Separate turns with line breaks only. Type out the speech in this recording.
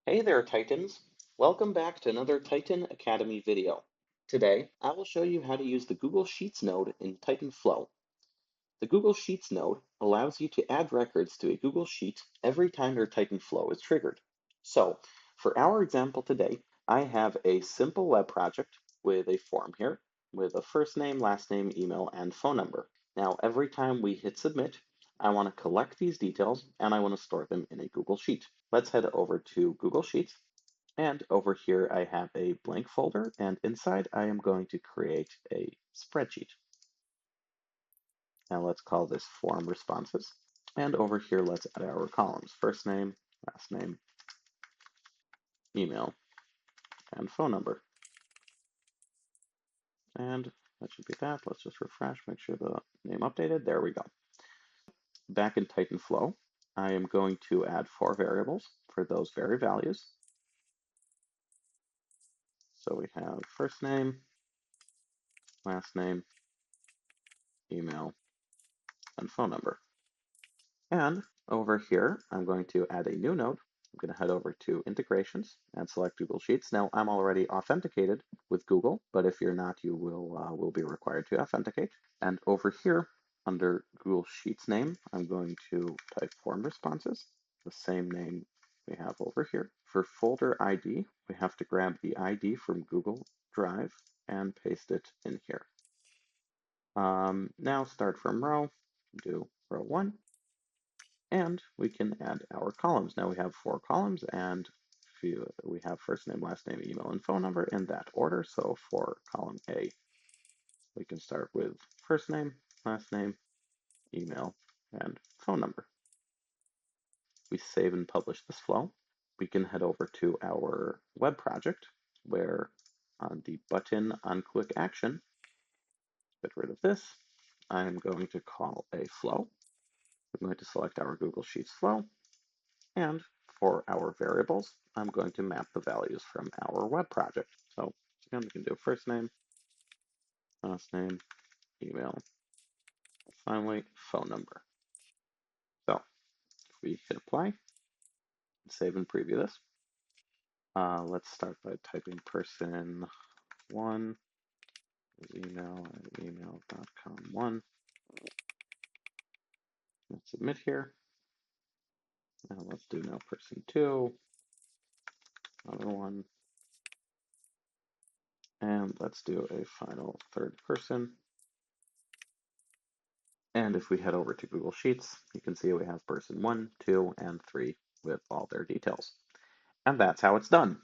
Hey there, Titans! Welcome back to another Titan Academy video. Today, I will show you how to use the Google Sheets node in Titan Flow. The Google Sheets node allows you to add records to a Google Sheet every time your Titan Flow is triggered. So, for our example today, I have a simple web project with a form here with a first name, last name, email, and phone number. Now, every time we hit submit, I want to collect these details and I want to store them in a Google Sheet. Let's head over to Google Sheets. And over here, I have a blank folder, and inside I am going to create a spreadsheet. Now let's call this form responses. And over here, let's add our columns: first name, last name, email, and phone number. And that should be that. Let's just refresh, make sure the name updated. There we go. Back in Titan Flow, I am going to add 4 variables for those very values. So we have first name, last name, email, and phone number. And over here, I'm going to add a new node. I'm going to head over to integrations and select Google Sheets. Now I'm already authenticated with Google, but if you're not, you will be required to authenticate. And over here, under Google Sheets name, I'm going to type form responses, the same name we have over here. For folder ID, we have to grab the ID from Google Drive and paste it in here. Now start from row, do row 1. And we can add our columns. Now we have 4 columns, and we have first name, last name, email, and phone number in that order. So for column A, we can start with first name, last name, email, and phone number. We save and publish this flow. We can head over to our web project, where on the button on quick action, get rid of this. I'm going to call a flow. I'm going to select our Google Sheets flow. And for our variables, I'm going to map the values from our web project. So again, we can do first name, last name, email, finally, phone number. So if we hit apply, save and preview this. Let's start by typing person1 email at email.com1. Let's submit here. Now let's do now person2, another one. And let's do a final third person. And if we head over to Google Sheets, you can see we have person 1, 2, and 3 with all their details. And that's how it's done.